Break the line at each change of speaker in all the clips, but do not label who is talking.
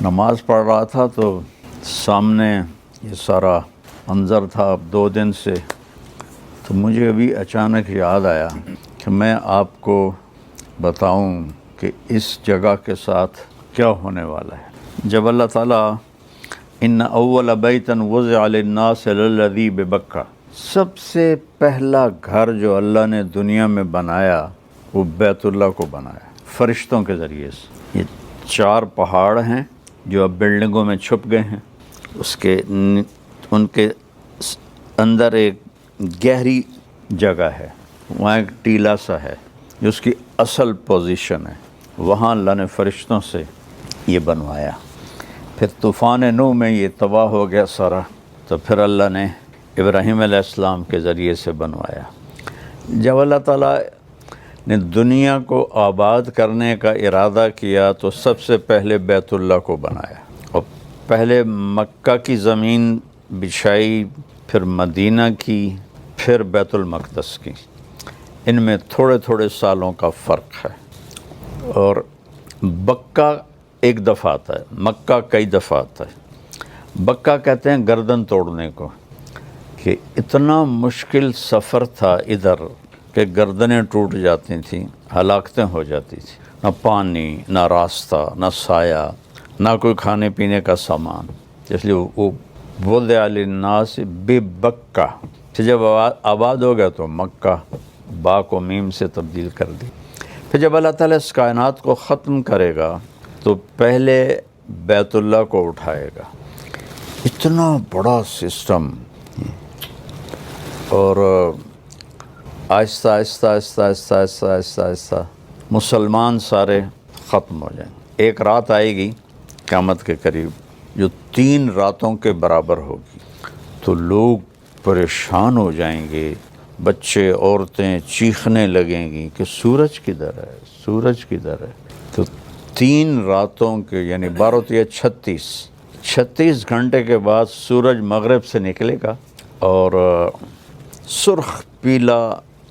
نماز پڑھ رہا تھا تو سامنے یہ سارا منظر تھا اب 2 دن سے، تو مجھے ابھی اچانک یاد آیا کہ میں آپ کو بتاؤں کہ اس جگہ کے ساتھ کیا ہونے والا ہے۔ جب اللہ تعالیٰ ان اول بیت وضع للناس للذی ببکہ، سب سے پہلا گھر جو اللہ نے دنیا میں بنایا وہ بیت اللہ کو بنایا فرشتوں کے ذریعے سے۔ یہ 4 پہاڑ ہیں جو اب بلڈنگوں میں چھپ گئے ہیں، ان کے اندر ایک گہری جگہ ہے، وہاں ایک ٹیلا سا ہے جو اس کی اصل پوزیشن ہے، وہاں اللہ نے فرشتوں سے یہ بنوایا۔ پھر طوفان نوح میں یہ تباہ ہو گیا سارا، تو پھر اللہ نے ابراہیم علیہ السلام کے ذریعے سے بنوایا۔ جب اللہ تعالیٰ نے دنیا کو آباد کرنے کا ارادہ کیا تو سب سے پہلے بیت اللہ کو بنایا، اور پہلے مکہ کی زمین بچھائی، پھر مدینہ کی، پھر بیت المقدس کی۔ ان میں تھوڑے تھوڑے سالوں کا فرق ہے، اور بکہ ایک دفعہ آتا ہے، مکہ کئی دفعہ آتا ہے۔ بکہ کہتے ہیں گردن توڑنے کو، کہ اتنا مشکل سفر تھا ادھر کہ گردنیں ٹوٹ جاتی تھیں، ہلاکتیں ہو جاتی تھیں، نہ پانی، نہ راستہ، نہ سایہ، نہ کوئی کھانے پینے کا سامان، اس لیے وہ وضع للناس ببکہ سے جب آباد ہو گیا تو مکہ با کو میم سے تبدیل کر دی۔ پھر جب اللہ تعالیٰ اس کائنات کو ختم کرے گا تو پہلے بیت اللہ کو اٹھائے گا۔ اتنا بڑا سسٹم، اور آہستہ آہستہ آہستہ آہستہ آہستہ آہستہ آہستہ مسلمان سارے ختم ہو جائیں گے۔ ایک رات آئے گی قیامت کے قریب جو 3 راتوں کے برابر ہوگی، تو لوگ پریشان ہو جائیں گے، بچے عورتیں چیخنے لگیں گی کہ سورج کدھر ہے، سورج کدھر ہے۔ تو 3 راتوں کے یعنی 12 تو 36 گھنٹے کے بعد سورج مغرب سے نکلے گا، اور سرخ پیلا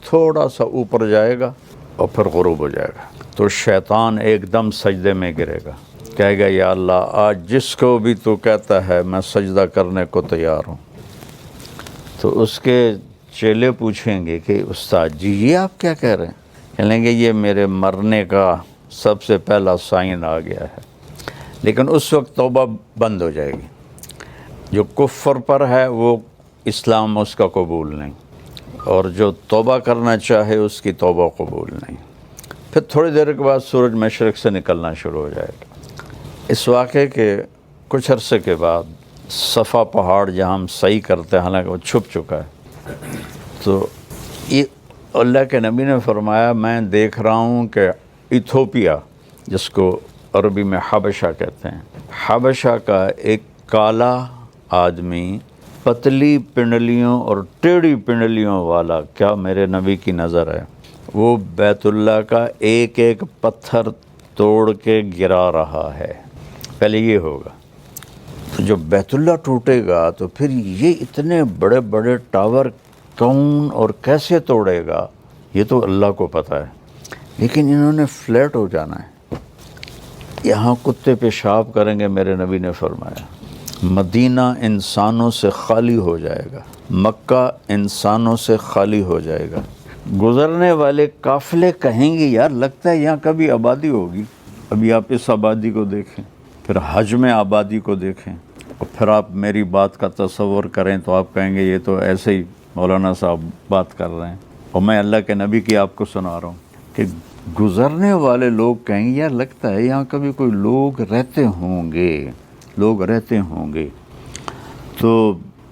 تھوڑا سا اوپر جائے گا اور پھر غروب ہو جائے گا۔ تو شیطان ایک دم سجدے میں گرے گا، کہے گا یا اللہ آج جس کو بھی تو کہتا ہے میں سجدہ کرنے کو تیار ہوں۔ تو اس کے چیلے پوچھیں گے کہ استاد جی یہ آپ کیا کہہ رہے ہیں؟ کہیں گے یہ میرے مرنے کا سب سے پہلا سائن آ گیا ہے۔ لیکن اس وقت توبہ بند ہو جائے گی، جو کفر پر ہے وہ اسلام اس کا قبول نہیں، اور جو توبہ کرنا چاہے اس کی توبہ قبول نہیں۔ پھر تھوڑی دیر کے بعد سورج مشرق سے نکلنا شروع ہو جائے گا۔ اس واقعے کے کچھ عرصے کے بعد صفا پہاڑ جہاں ہم صحیح کرتے ہیں، حالانکہ وہ چھپ چکا ہے، تو یہ اللہ کے نبی نے فرمایا میں دیکھ رہا ہوں کہ ایتھوپیا، جس کو عربی میں حبشہ کہتے ہیں، حبشہ کا ایک کالا آدمی پتلی پنڈلیوں اور ٹیڑھی پنڈلیوں والا، کیا میرے نبی کی نظر ہے، وہ بیت اللہ کا ایک ایک پتھر توڑ کے گرا رہا ہے۔ پہلے یہ ہوگا، تو جب بیت اللہ ٹوٹے گا تو پھر یہ اتنے بڑے بڑے ٹاور کون اور کیسے توڑے گا یہ تو اللہ کو پتہ ہے، لیکن انہوں نے فلیٹ ہو جانا ہے۔ یہاں کتے پیشاب کریں گے، میرے نبی نے فرمایا۔ مدینہ انسانوں سے خالی ہو جائے گا، مکہ انسانوں سے خالی ہو جائے گا۔ گزرنے والے قافلے کہیں گے یار لگتا ہے یہاں کبھی آبادی ہوگی۔ ابھی آپ اس آبادی کو دیکھیں، پھر حج میں آبادی کو دیکھیں، اور پھر آپ میری بات کا تصور کریں تو آپ کہیں گے یہ تو ایسے ہی مولانا صاحب بات کر رہے ہیں، اور میں اللہ کے نبی کی آپ کو سنا رہا ہوں کہ گزرنے والے لوگ کہیں گے یار لگتا ہے یہاں کبھی کوئی لوگ رہتے ہوں گے، لوگ رہتے ہوں گے۔ تو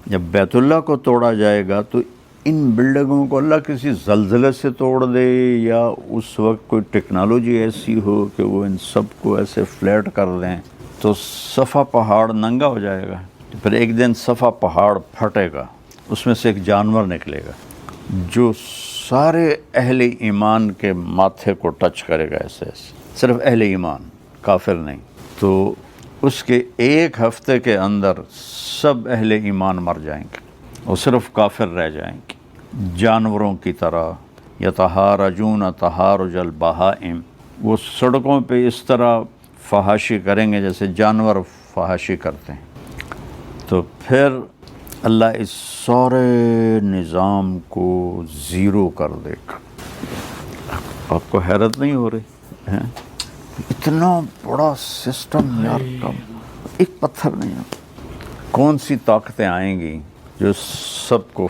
جب بیت اللہ کو توڑا جائے گا تو ان بلڈنگوں کو اللہ کسی زلزلے سے توڑ دے، یا اس وقت کوئی ٹیکنالوجی ایسی ہو کہ وہ ان سب کو ایسے فلیٹ کر دیں، تو صفا پہاڑ ننگا ہو جائے گا۔ پھر ایک دن صفا پہاڑ پھٹے گا، اس میں سے ایک جانور نکلے گا جو سارے اہل ایمان کے ماتھے کو ٹچ کرے گا، ایسے ایسے، صرف اہل ایمان، کافر نہیں۔ تو اس کے 1 ہفتے کے اندر سب اہل ایمان مر جائیں گے اور صرف کافر رہ جائیں گے، جانوروں کی طرح۔ یتہارجون تہارج البہائم، وہ سڑکوں پہ اس طرح فحاشی کریں گے جیسے جانور فحاشی کرتے ہیں، تو پھر اللہ اس سارے نظام کو زیرو کر دے گا۔ آپ کو حیرت نہیں ہو رہی ہے؟ اتنا بڑا سسٹم یار، کم ایک پتھر نہیں ہے۔ کون سی طاقتیں آئیں گی جو سب کو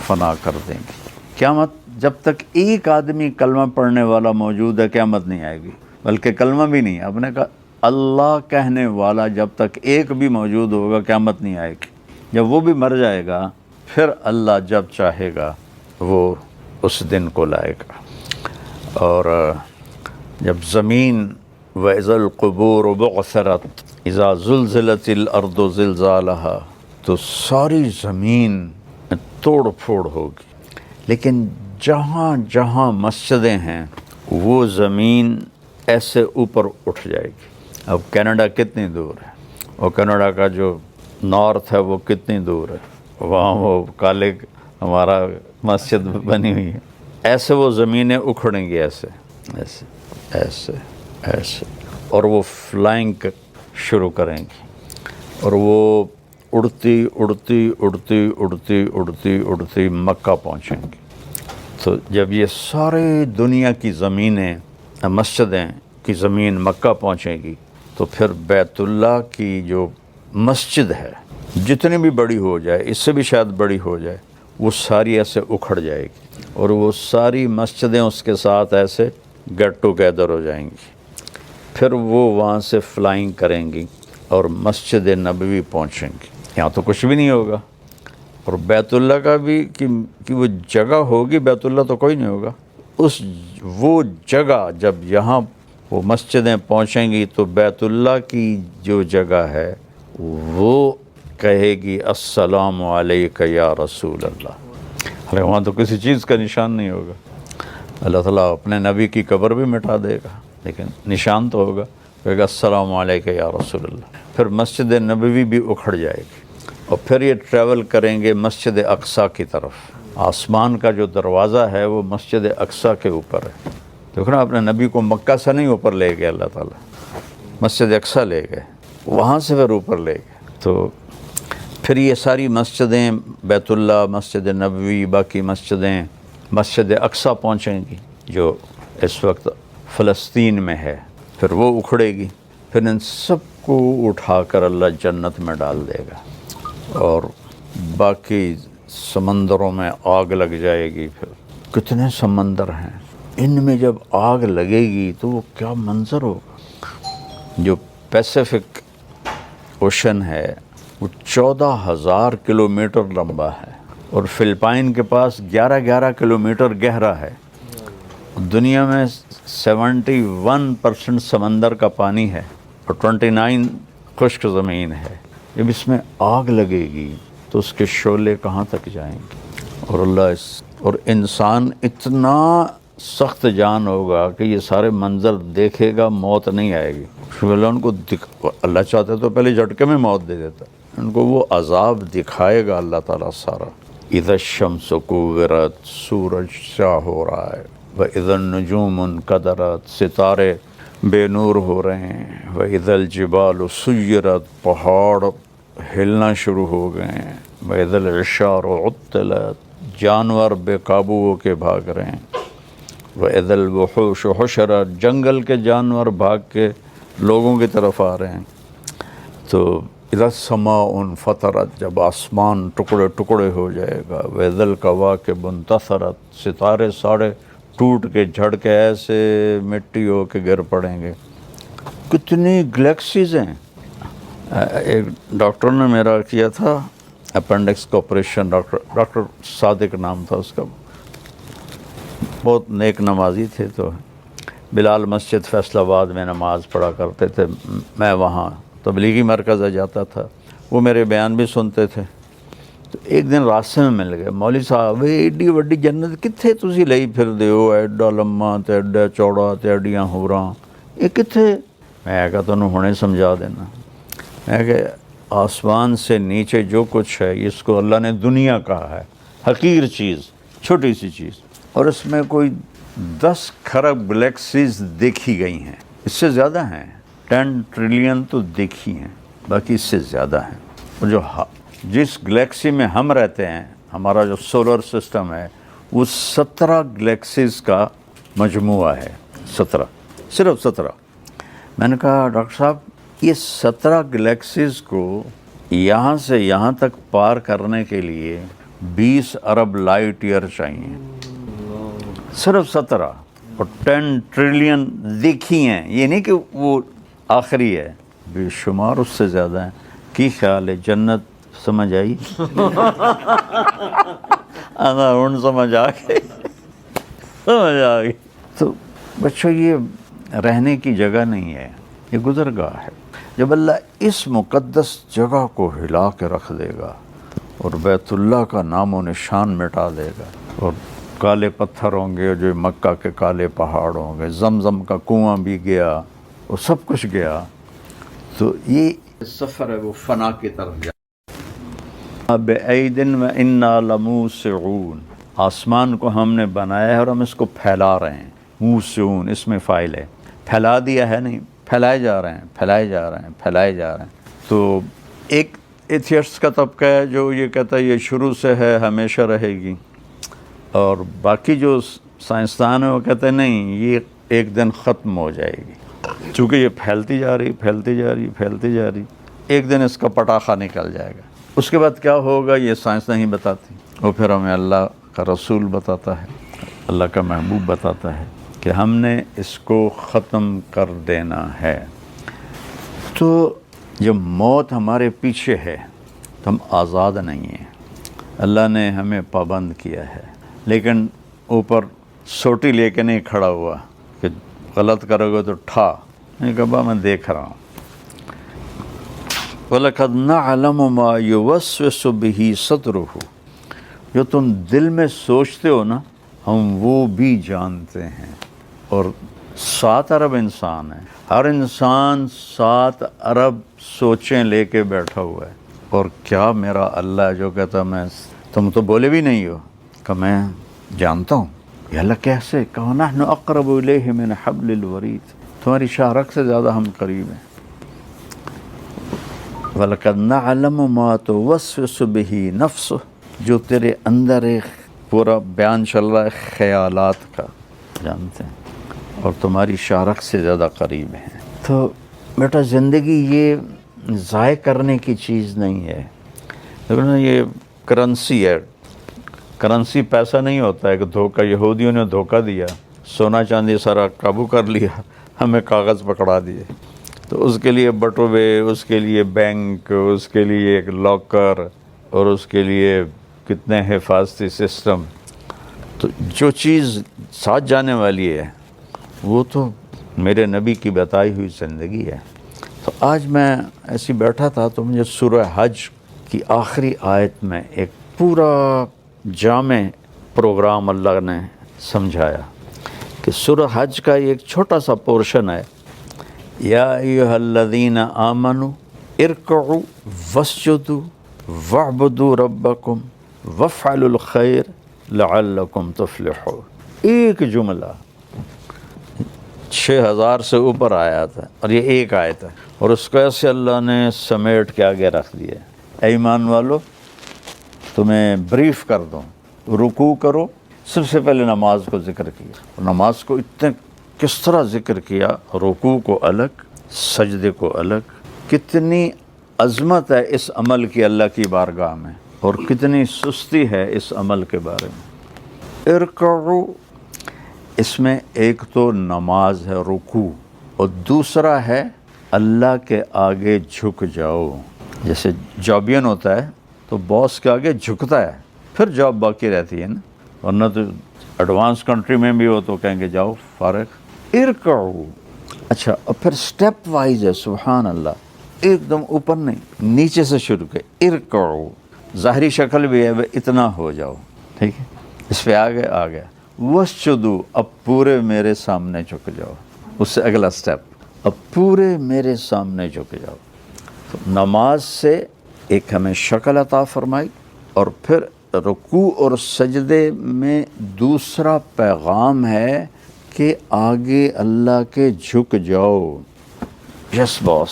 فنا کر دیں گی؟ قیامت جب تک ایک آدمی کلمہ پڑھنے والا موجود ہے قیامت نہیں آئے گی، بلکہ کلمہ بھی نہیں، آپ نے کہا اللہ کہنے والا جب تک ایک بھی موجود ہوگا قیامت نہیں آئے گی۔ جب وہ بھی مر جائے گا پھر اللہ جب چاہے گا وہ اس دن کو لائے گا۔ اور جب زمین وَإِذَا الْقُبُورُ بُعْثِرَتْ اذا زلزلت الارض زلزالها، تو ساری زمین میں توڑ پھوڑ ہوگی، لیکن جہاں جہاں مسجدیں ہیں وہ زمین ایسے اوپر اٹھ جائے گی۔ اب کینیڈا کتنی دور ہے، اور کینیڈا کا جو نارتھ ہے وہ کتنی دور ہے، وہاں وہ کالے ہمارا مسجد بنی ہوئی ہے، ایسے وہ زمینیں اکھڑیں گی، ایسے ایسے ایسے ایسے، اور وہ فلائنگ شروع کریں گی، اور وہ اڑتی اڑتی اڑتی اڑتی اڑتی اڑتی مکہ پہنچیں گی۔ تو جب یہ سارے دنیا کی زمینیں، مسجدیں کی زمین مکہ پہنچیں گی، تو پھر بیت اللہ کی جو مسجد ہے جتنی بھی بڑی ہو جائے، اس سے بھی شاید بڑی ہو جائے، وہ ساری ایسے اکھڑ جائے گی، اور وہ ساری مسجدیں اس کے ساتھ ایسے گیٹ ٹوگیدر ہو جائیں گی۔ پھر وہ وہاں سے فلائنگ کریں گی اور مسجد نبوی پہنچیں گی۔ یہاں تو کچھ بھی نہیں ہوگا، اور بیت اللہ کا بھی کہ وہ جگہ ہوگی، بیت اللہ تو کوئی نہیں ہوگا۔ وہ جگہ جب یہاں وہ مسجدیں پہنچیں گی تو بیت اللہ کی جو جگہ ہے وہ کہے گی السلام علیک یا رسول اللہ۔ ارے وہاں تو کسی چیز کا نشان نہیں ہوگا۔ اللہ تعالیٰ اپنے نبی کی قبر بھی مٹا دے گا، لیکن نشان تو ہوگا، کہے گا السلام علیک یا رسول اللہ۔ پھر مسجد نبوی بھی اکھڑ جائے گی، اور پھر یہ ٹریول کریں گے مسجد اقصیٰ کی طرف۔ آسمان کا جو دروازہ ہے وہ مسجد اقصیٰ کے اوپر ہے۔ دیکھو نا، اپنے نبی کو مکہ سے نہیں اوپر لے گئے اللہ تعالیٰ، مسجد اقصیٰ لے گئے، وہاں سے پھر اوپر لے گئے۔ تو پھر یہ ساری مسجدیں، بیت اللہ، مسجد نبوی، باقی مسجدیں مسجد اقصیٰ پہنچیں گی جو اس وقت فلسطین میں ہے، پھر وہ اکھڑے گی، پھر ان سب کو اٹھا کر اللہ جنت میں ڈال دے گا، اور باقی سمندروں میں آگ لگ جائے گی۔ پھر کتنے سمندر ہیں، ان میں جب آگ لگے گی تو وہ کیا منظر ہوگا۔ جو پیسیفک اوشن ہے وہ 14,000 کلومیٹر لمبا ہے، اور فلپائن کے پاس 11 کلومیٹر گہرا ہے۔ دنیا میں 71% سمندر کا پانی ہے، اور 29 خشک زمین ہے۔ جب اس میں آگ لگے گی تو اس کے شعلے کہاں تک جائیں گے، اور انسان اتنا سخت جان ہوگا کہ یہ سارے منظر دیکھے گا، موت نہیں آئے گی۔ ان کو اللہ چاہتا تو پہلے جھٹکے میں موت دے دیتا، ان کو وہ عذاب دکھائے گا اللہ تعالیٰ سارا۔ اذا الشمس کورت، سورج سیاہ ہو رہا ہے، وَإِذَا النُّجُومُ انْكَدَرَتْ، ستارے بے نور ہو رہے ہیں، وَإِذَا الْجِبَالُ سُيِّرَتْ، پہاڑ ہلنا شروع ہو گئے ہیں، وَإِذَا الْعِشَارُ عُطِّلَتْ، جانور بے قابو ہو کے بھاگ رہے ہیں، وَإِذَا الْوُحُوشُ حُشِرَتْ، جنگل کے جانور بھاگ کے لوگوں کی طرف آ رہے ہیں۔ تو اذا السماء انفطرت، جب آسمان ٹکڑے ٹکڑے ہو جائے گا، وَإِذَا الْكَوَاكِبُ انتثرت، ستارے ساڑے ٹوٹ کے جھڑ کے ایسے مٹی ہو کے گر پڑیں گے۔ کتنی گلیکسیز ہیں۔ ایک ڈاکٹر نے میرا کیا تھا اپینڈکس کا آپریشن، ڈاکٹر صادق نام تھا اس کا، بہت نیک نمازی تھے۔ تو بلال مسجد فیصل آباد میں نماز پڑھا کرتے تھے، میں وہاں تبلیغی مرکز جاتا تھا، وہ میرے بیان بھی سنتے تھے۔ تو ایک دن راستے میں مل گئے، مولوی صاحب ایڈی وڈی جنت کتھے تسی لئی پھر دے ہو، ایڈا لمبا تے ایڈا چوڑا تے ایڈیاں ہوراں، یہ کتھے؟ میں کہا تنوں ہنے سمجھا دینا۔ میں کہ آسمان سے نیچے جو کچھ ہے اس کو اللہ نے دنیا کہا ہے، حقیر چیز، چھوٹی سی چیز، اور اس میں کوئی 10 کھرب گلیکسیز دیکھی گئی ہیں، اس سے زیادہ ہیں، 10 ٹریلین تو دیکھی ہیں، باقی اس سے زیادہ ہیں. اور جو جس گلیکسی میں ہم رہتے ہیں، ہمارا جو سولر سسٹم ہے، وہ 17 گلیکسیز کا مجموعہ ہے. 17، صرف 17. میں نے کہا ڈاکٹر صاحب یہ 17 گلیکسیز کو یہاں سے یہاں تک پار کرنے کے لیے 20 ارب لائٹ ایئر چاہیے، صرف 17. اور 10 ٹریلین دیکھی ہیں، یہ نہیں کہ وہ آخری ہے، بے شمار اس سے زیادہ ہیں. کی خیال ہے جنت سمجھ آئی؟ سمجھ آ گئی. تو بچوں یہ رہنے کی جگہ نہیں ہے، یہ گزرگاہ ہے. جب اللہ اس مقدس جگہ کو ہلا کے رکھ دے گا اور بیت اللہ کا نام و نشان مٹا دے گا، اور کالے پتھر ہوں گے، جو مکہ کے کالے پہاڑ ہوں گے، زمزم کا کنواں بھی گیا، اور سب کچھ گیا، تو یہ سفر ہے وہ فنا کی طرف جائے. بِأَيْدٍ وَإِنَّا لَمُوسِعُونَ، آسمان کو ہم نے بنایا ہے اور ہم اس کو پھیلا رہے ہیں. موسعون اس میں فائل ہے، پھیلا دیا ہے نہیں، پھیلائے جا رہے ہیں، پھیلائے جا رہے ہیں، پھیلائے جا رہے ہیں. تو ایک ایتھیسٹ کا طبقہ ہے جو یہ کہتا ہے یہ شروع سے ہے، ہمیشہ رہے گی، اور باقی جو سائنسدان ہیں وہ کہتے ہیں نہیں، یہ ایک دن ختم ہو جائے گی، چونکہ یہ پھیلتی جا رہی، پھیلتی جا رہی، پھیلتی جا رہی، ایک دن اس کا پٹاخہ نکل جائے گا. اس کے بعد کیا ہوگا یہ سائنس نہیں بتاتی، اور پھر ہمیں اللہ کا رسول بتاتا ہے، اللہ کا محبوب بتاتا ہے کہ ہم نے اس کو ختم کر دینا ہے. تو جب موت ہمارے پیچھے ہے تو ہم آزاد نہیں ہیں، اللہ نے ہمیں پابند کیا ہے. لیکن اوپر سوٹی لے کے نہیں کھڑا ہوا کہ غلط کرو گے تو ٹھا، نہیں کہا میں دیکھ رہا ہوں. وَلَقَدْ نَعْلَمُ مَا يُوَسْوِسُ بِهِ صَدْرُهُ، جو تم دل میں سوچتے ہو نا، ہم وہ بھی جانتے ہیں. اور 7 ارب انسان ہیں، ہر انسان 7 ارب سوچیں لے کے بیٹھا ہوا ہے. اور کیا میرا اللہ جو کہتا میں، تم تو بولے بھی نہیں ہو کہ میں جانتا ہوں. یہ اللہ کیسے کہا نحن اقرب الیہ من حبل الورید، تمہاری شاہ رگ سے زیادہ ہم قریب ہیں. وَلَقَدْ نَعْلَمُ مَا تُوَسْوِسُ بِهِ نَفْسُهُ، جو تیرے اندر ایک پورا بیان چل رہا ہے خیالات کا، جانتے ہیں، اور تمہاری شاہ رگ سے زیادہ قریب ہیں. تو بیٹا زندگی یہ ضائع کرنے کی چیز نہیں ہے، لیکن یہ کرنسی ہے. کرنسی پیسہ نہیں ہوتا ہے کہ دھوکہ، یہودیوں نے دھوکہ دیا، سونا چاندی سارا قابو کر لیا، ہمیں کاغذ پکڑا دیے. تو اس کے لیے بٹوے، اس کے لیے بینک، اس کے لیے ایک لاکر، اور اس کے لیے کتنے حفاظتی سسٹم. تو جو چیز ساتھ جانے والی ہے وہ تو میرے نبی کی بتائی ہوئی زندگی ہے. تو آج میں ایسی بیٹھا تھا تو مجھے سورہ حج کی آخری آیت میں ایک پورا جامع پروگرام اللہ نے سمجھایا کہ سورہ حج کا ایک چھوٹا سا پورشن ہے، یا ایھا الذین آمنوا ارکعوا واسجدوا واعبدوا ربکم وافعلوا الخیر لعلکم تفلحون. ایک جملہ 6000 سے اوپر آیات ہے، اور یہ ایک آیت ہے، اور اس کو ایسے اللہ نے سمیٹ کے آگے رکھ دیا. اے ایمان والو، تمہیں بریف کر دوں، رکوع کرو. سب سے پہلے نماز کو ذکر کیا، نماز کو اتنے کس طرح ذکر کیا، رکوع کو الگ، سجدے کو الگ. کتنی عظمت ہے اس عمل کی اللہ کی بارگاہ میں، اور کتنی سستی ہے اس عمل کے بارے میں. ارکعوا، اس میں ایک تو نماز ہے، رکوع، اور دوسرا ہے اللہ کے آگے جھک جاؤ. جیسے جابین ہوتا ہے تو باس کے آگے جھکتا ہے، پھر جاب باقی رہتی ہے نا، ورنہ تو ایڈوانس کنٹری میں بھی ہو تو کہیں گے جاؤ فارغ. ارکعوا، اچھا، اور پھر سٹیپ وائز ہے. سبحان اللہ، ایک دم اوپر نہیں، نیچے سے شروع کے ارکعوا. ظاہری شکل بھی ہے اتنا ہو جاؤ، ٹھیک ہے، اس پہ آ گیا. واسجدوا، اب پورے میرے سامنے جھک جاؤ. اس سے اگلا سٹیپ، اب پورے میرے سامنے جھک جاؤ. تو نماز سے ایک ہمیں شکل عطا فرمائی، اور پھر رکوع اور سجدے میں دوسرا پیغام ہے کہ آگے اللہ کے جھک جاؤ. یس باس،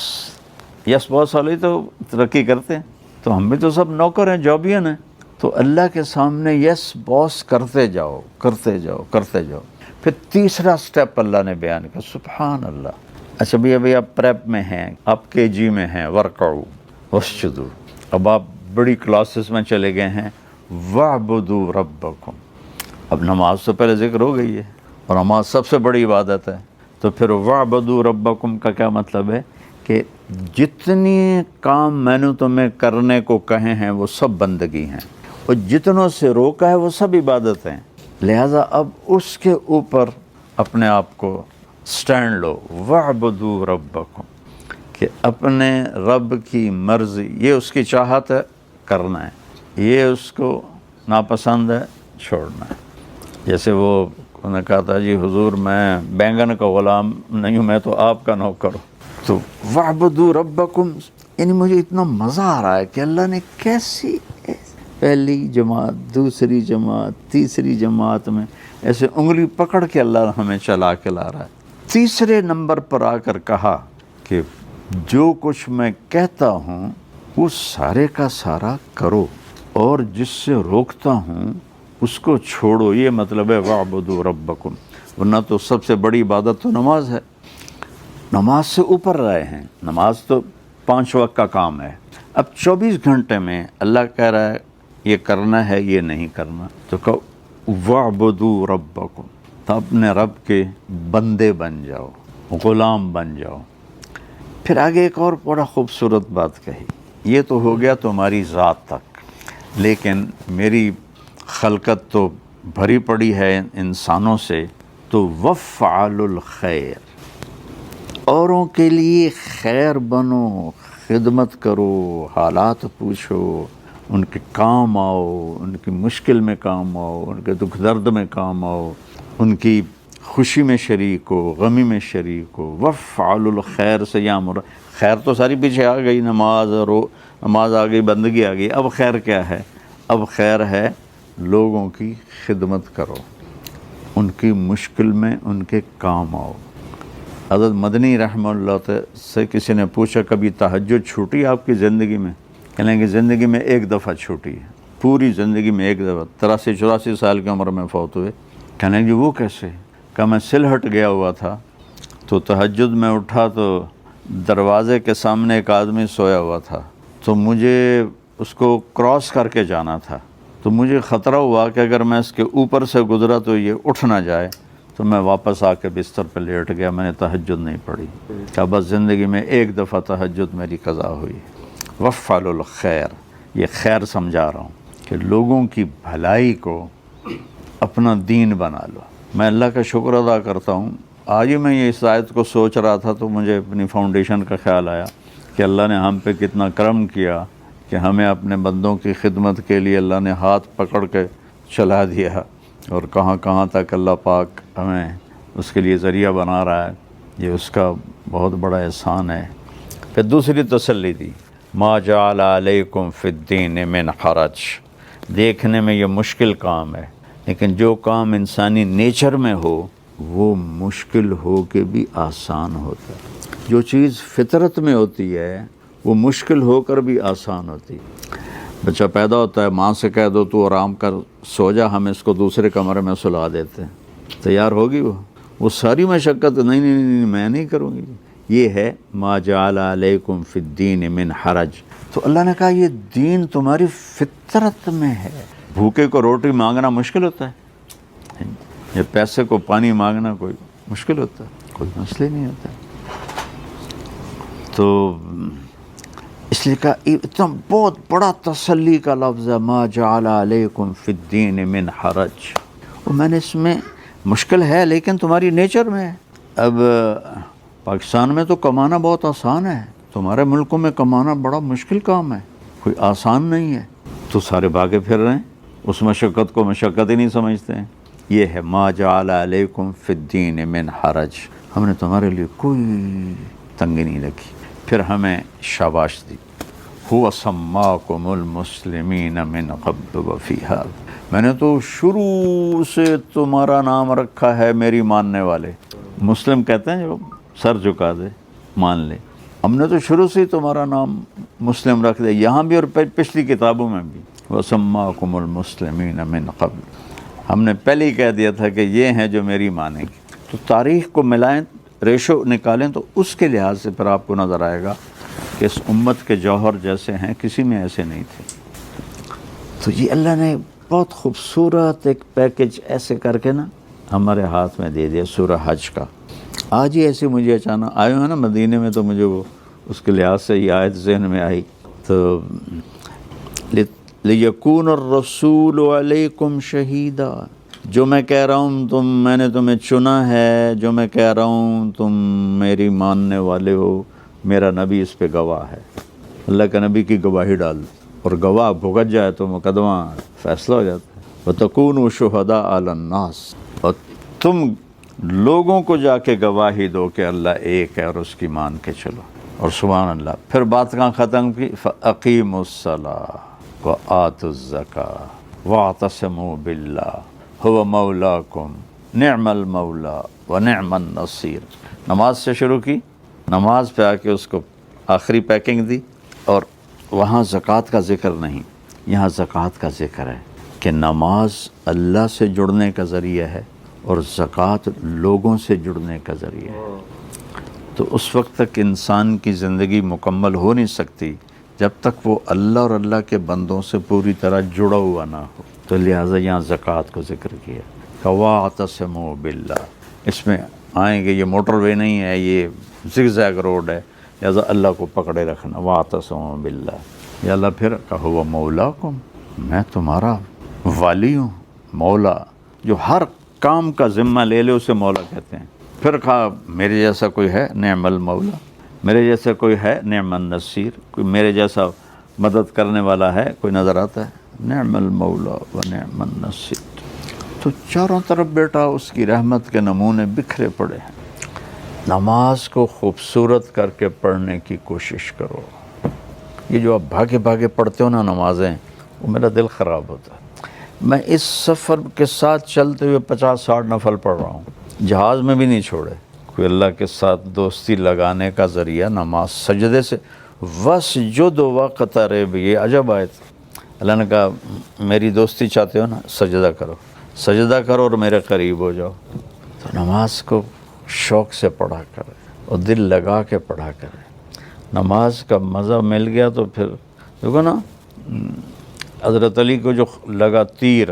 یس باس والے تو ترقی کرتے ہیں، تو ہم بھی تو سب نوکر ہیں، جابین ہیں، تو اللہ کے سامنے یس باس کرتے جاؤ کرتے جاؤ کرتے جاؤ۔ پھر تیسرا سٹیپ اللہ نے بیان کیا، سبحان اللہ۔ اچھا بھی ابھی آپ پریپ میں ہیں، آپ کے جی میں ہیں، ورکعوا واسجدوا، اب آپ بڑی کلاسز میں چلے گئے ہیں، وَاعْبُدُوا رَبَّكُمْ، اب نماز تو پہلے ذکر ہو گئی ہے اور نماز سب سے بڑی عبادت ہے، تو پھر وَاعْبُدُوا رَبَّكُمْ کا کیا مطلب ہے کہ جتنی کام میں نے تمہیں کرنے کو کہے ہیں وہ سب بندگی ہیں، اور جتنوں سے روکا ہے وہ سب عبادت ہیں، لہٰذا اب اس کے اوپر اپنے آپ کو سٹینڈ لو، وَاعْبُدُوا رَبَّكُمْ، کہ اپنے رب کی مرضی، یہ اس کی چاہت ہے کرنا ہے، یہ اس کو ناپسند ہے چھوڑنا ہے۔ جیسے وہ انہوں نے کہا تھا جی حضور میں بینگن کا غلام نہیں ہوں، میں تو آپ کا نوکر ہوں، تو وَاعْبُدُوا رَبَّكُمْ، یعنی مجھے اتنا مزہ آ رہا ہے کہ اللہ نے کیسی پہلی جماعت، دوسری جماعت، تیسری جماعت میں ایسے انگلی پکڑ کے اللہ ہمیں چلا کے لا رہا ہے۔ تیسرے نمبر پر آ کر کہا کہ جو کچھ میں کہتا ہوں وہ سارے کا سارا کرو، اور جس سے روکتا ہوں اس کو چھوڑو، یہ مطلب ہے وَاعْبُدُوا رَبَّكُمْ، ورنہ تو سب سے بڑی عبادت تو نماز ہے، نماز سے اوپر رہے ہیں، نماز تو 5 وقت کا کام ہے، اب 24 گھنٹے میں اللہ کہہ رہا ہے یہ کرنا ہے یہ نہیں کرنا، تو کہو وَاعْبُدُوا رَبَّكُمْ، تو اپنے رب کے بندے بن جاؤ، غلام بن جاؤ۔ پھر آگے ایک اور بڑا خوبصورت بات کہی، یہ تو ہو گیا تمہاری ذات تک، لیکن میری خلقت تو بھری پڑی ہے انسانوں سے، تو وَافْعَلُوا الْخَيْرَ، اوروں کے لیے خیر بنو، خدمت کرو، حالات پوچھو، ان کے کام آؤ، ان کی مشکل میں کام آؤ، ان کے دکھ درد میں کام آؤ، ان کی خوشی میں شریک ہو، غمی میں شریک ہو۔ وَافْعَلُوا الْخَيْرَ سے یہاں مراد، خیر تو ساری پیچھے آ گئی، نماز آ گئی، بندگی آ گئی، اب خیر کیا ہے؟ اب خیر ہے لوگوں کی خدمت کرو، ان کی مشکل میں ان کے کام آؤ۔ حضرت مدنی رحمہ اللہ سے کسی نے پوچھا کبھی تہجد چھوٹی آپ کی زندگی میں؟ کہنے کہ زندگی میں ایک دفعہ چھوٹی ہے، پوری زندگی میں ایک دفعہ، 83-84 سال کی عمر میں فوت ہوئے۔ کہنے کہ وہ کیسے؟ کہ میں سلہٹ گیا ہوا تھا، تو تہجد میں اٹھا تو دروازے کے سامنے ایک آدمی سویا ہوا تھا، تو مجھے اس کو کراس کر کے جانا تھا، تو مجھے خطرہ ہوا کہ اگر میں اس کے اوپر سے گزرا تو یہ اٹھ نہ جائے، تو میں واپس آ کے بستر پہ لیٹ گیا، میں نے تہجد نہیں پڑھی، کہ بس زندگی میں ایک دفعہ تہجد میری قضا ہوئی۔ وَافْعَلُوا الْخَيْرَ، یہ خیر سمجھا رہا ہوں کہ لوگوں کی بھلائی کو اپنا دین بنا لو۔ میں اللہ کا شکر ادا کرتا ہوں، آج ہی میں یہ اس آیت کو سوچ رہا تھا تو مجھے اپنی فاؤنڈیشن کا خیال آیا کہ اللہ نے ہم پہ کتنا کرم کیا کہ ہمیں اپنے بندوں کی خدمت کے لیے اللہ نے ہاتھ پکڑ کے چلا دیا، اور کہاں کہاں تک اللہ پاک ہمیں اس کے لیے ذریعہ بنا رہا ہے، یہ اس کا بہت بڑا احسان ہے۔ پھر دوسری تسلی دی، ما جعل علیکم فی الدین من حرج، دیکھنے میں یہ مشکل کام ہے، لیکن جو کام انسانی نیچر میں ہو وہ مشکل ہو کے بھی آسان ہوتا ہے، جو چیز فطرت میں ہوتی ہے وہ مشکل ہو کر بھی آسان ہوتی ہے۔ بچہ پیدا ہوتا ہے، ماں سے کہہ دو تو آرام کر سو جا، ہم اس کو دوسرے کمرے میں سلا دیتے ہیں، تیار ہوگی وہ ساری مشقت، نہیں نہیں نہیں میں نہیں کروں گی۔ یہ ہے ما جعل علیکم فی الدین من حرج، تو اللہ نے کہا یہ دین تمہاری فطرت میں ہے۔ بھوکے کو روٹی مانگنا مشکل ہوتا ہے، یہ پیسے کو پانی مانگنا کوئی مشکل ہوتا ہے؟ کوئی مسئلہ نہیں ہوتا۔ تو اس لیے کہا اتنا بہت بڑا تسلی کا لفظ ہے، ما جعل علیکم فی الدین من حرج، اور میں نے اس میں مشکل ہے لیکن تمہاری نیچر میں ہے۔ اب پاکستان میں تو کمانا بہت آسان ہے، تمہارے ملکوں میں کمانا بڑا مشکل کام ہے، کوئی آسان نہیں ہے، تو سارے بھاگے پھر رہے ہیں، اس مشقت کو مشقت ہی نہیں سمجھتے ہیں۔ یہ ہے ما جعل علیکم فی الدین من حرج، ہم نے تمہارے لیے کوئی تنگی نہیں رکھی۔ پھر ہمیں شاباش دی، هو سماکم المسلمین من قبل وفی ھذا، میں نے تو شروع سے تمہارا نام رکھا ہے میری ماننے والے۔ مسلم کہتے ہیں جو سر جھکا دے، مان لیں. ہم نے تو شروع سے ہی تمہارا نام مسلم رکھ دیا، یہاں بھی اور پچھلی کتابوں میں بھی. وَسَمَّاكُمُ الْمُسْلِمِينَ مِنْ قَبْلِ، ہم نے پہلے ہی کہہ دیا تھا کہ یہ ہیں جو میری مانیں گے. تو تاریخ کو ملائیں، ریشو نکالیں تو اس کے لحاظ سے پھر آپ کو نظر آئے گا کہ اس امت کے جوہر جیسے ہیں کسی میں ایسے نہیں تھے. تو یہ اللہ نے بہت خوبصورت ایک پیکج ایسے کر کے نا ہمارے ہاتھ میں دے دیا سورہ حج کا. آج ہی ایسے مجھے اچانک آئے ہوئے نا مدینے میں، تو مجھے وہ اس کے لحاظ سے یہ آیت ذہن میں آئی. تو لِيَكُونَ الرَّسُولُ عَلَيْكُمْ شَهِيدًا، جو میں کہہ رہا ہوں میں نے تمہیں چنا ہے، جو میں کہہ رہا ہوں تم میری ماننے والے ہو، میرا نبی اس پہ گواہ ہے. اللہ کے نبی کی گواہی ڈال اور گواہ بھگت جائے تو مقدمہ فیصلہ ہو جاتا ہے. وَتَكُونُوا شُهَدَاءَ عَلَى النَّاسِ، اور تم لوگوں کو جا کے گواہی دو کہ اللہ ایک ہے اور اس کی مان کے چلو. اور سبحان اللہ، پھر بات کہاں ختم کی؟ فَأَقِيمُوا الصَّلَاةَ وَآتُوا الزَّكَاةَ وَاعْتَصِمُوا بِاللَّهِ هُوَ مَوْلَاكُمْ نِعْمَ الْمَوْلَى وَنِعْمَ النَّصِيرُ. نماز سے شروع کی، نماز پہ آ کے اس کو آخری پیکنگ دی. اور وہاں زکوٰۃ کا ذکر نہیں، یہاں زکوٰۃ کا ذکر ہے کہ نماز اللہ سے جڑنے کا ذریعہ ہے اور زکوٰۃ لوگوں سے جڑنے کا ذریعہ ہے. تو اس وقت تک انسان کی زندگی مکمل ہو نہیں سکتی جب تک وہ اللہ اور اللہ کے بندوں سے پوری طرح جڑا ہوا نہ ہو. تو لہٰذا یہاں زکوٰۃ کو ذکر کیا. وَاعْتَصِمُوا بِاللَّهِ، اس میں آئیں گے، یہ موٹر وے نہیں ہے، یہ زگ زیگ روڈ ہے، لہٰذا اللہ کو پکڑے رکھنا. وَاعْتَصِمُوا بِاللَّهِ، یا اللہ پھر کہو وہ مولاکم، میں تمہارا والی ہوں. مولا جو ہر کام کا ذمہ لے لے اسے مولا کہتے ہیں. پھر کہا میرے جیسا کوئی ہے؟ نعم المولا، میرے جیسا کوئی ہے؟ نعم النصیر، کوئی میرے جیسا مدد کرنے والا ہے کوئی نظر آتا ہے؟ نعم المولا و نعم النصیر. تو چاروں طرف بیٹا اس کی رحمت کے نمونے بکھرے پڑے ہیں. نماز کو خوبصورت کر کے پڑھنے کی کوشش کرو. یہ جو آپ بھاگے بھاگے پڑھتے ہو نا نمازیں، وہ میرا دل خراب ہوتا ہے. میں اس سفر کے ساتھ چلتے ہوئے 50-60 نفل پڑھ رہا ہوں، جہاز میں بھی نہیں چھوڑے. کوئی اللہ کے ساتھ دوستی لگانے کا ذریعہ نماز. سجدے سے وَاسْجُدْ وَاقْتَرِب، یہ عجب آیت. اللہ نے کہا میری دوستی چاہتے ہو نا، سجدہ کرو، سجدہ کرو اور میرے قریب ہو جاؤ. تو نماز کو شوق سے پڑھا کرے اور دل لگا کے پڑھا کرے. نماز کا مزہ مل گیا تو پھر دیکھو نا، حضرت علی کو جو لگا تیر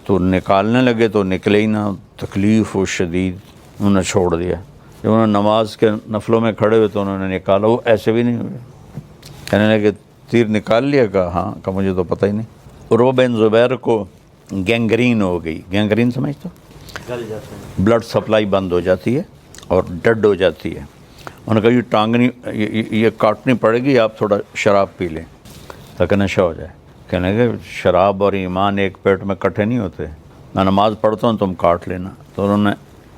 تو نکالنے لگے تو نکلے ہی نہ، تکلیف و شدید، انہوں نے چھوڑ دیا. جب انہوں نے نماز کے نفلوں میں کھڑے ہوئے تو انہوں نے نکالا، وہ ایسے بھی نہیں ہوئے. کہنے لگے تیر نکال لیا؟ کہا ہاں. کہا مجھے تو پتہ ہی نہیں. عروہ بن زبیر کو گینگرین ہو گئی. گینگرین سمجھتے ہو؟ بلڈ سپلائی بند ہو جاتی ہے اور ڈیڈ ہو جاتی ہے. انہوں نے کہا یہ ٹانگنی، یہ کاٹنی پڑے گی، آپ تھوڑا شراب پی لیں تاکہ نشہ ہو جائے. کہنے لگے شراب اور ایمان ایک پیٹ میں کٹھے نہیں ہوتے، میں نماز پڑھتا ہوں تم کاٹ لینا. تو انہوں نے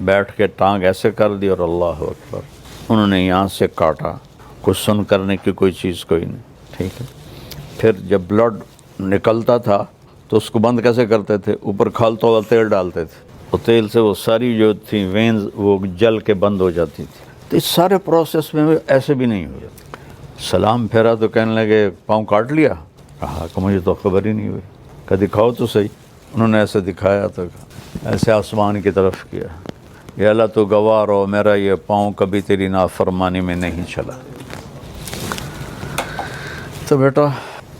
بیٹھ کے ٹانگ ایسے کر دی اور اللہ اکبر، انہوں نے یہاں سے کاٹا. کچھ سن کرنے کی کوئی چیز کوئی نہیں. ٹھیک ہے. پھر جب بلڈ نکلتا تھا تو اس کو بند کیسے کرتے تھے؟ اوپر کھالتا ہوا تیل ڈالتے تھے، اور تیل سے وہ ساری جو تھی وینز وہ جل کے بند ہو جاتی تھی. تو اس سارے پروسیس میں ایسے بھی نہیں ہو جاتا. سلام پھیرا تو کہنے لگے پاؤں کاٹ لیا؟ کہا کہ مجھے تو خبر ہی نہیں ہوئی. کہ دکھاؤ تو صحیح. انہوں نے ایسے دکھایا تو ایسے آسمان کی طرف کیا. یا اللہ تو گواہ رہو، میرا یہ پاؤں کبھی تیری نافرمانی میں نہیں چلا. تو بیٹا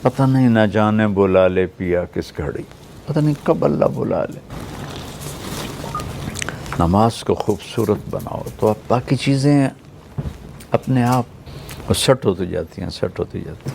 پتہ نہیں نہ جانے بلا لے پیا کس گھڑی، پتہ نہیں کب اللہ بلا لے. نماز کو خوبصورت بناؤ تو اب باقی چیزیں اپنے آپ سیٹ ہوتی جاتی ہیں، سیٹ ہوتی جاتی ہیں.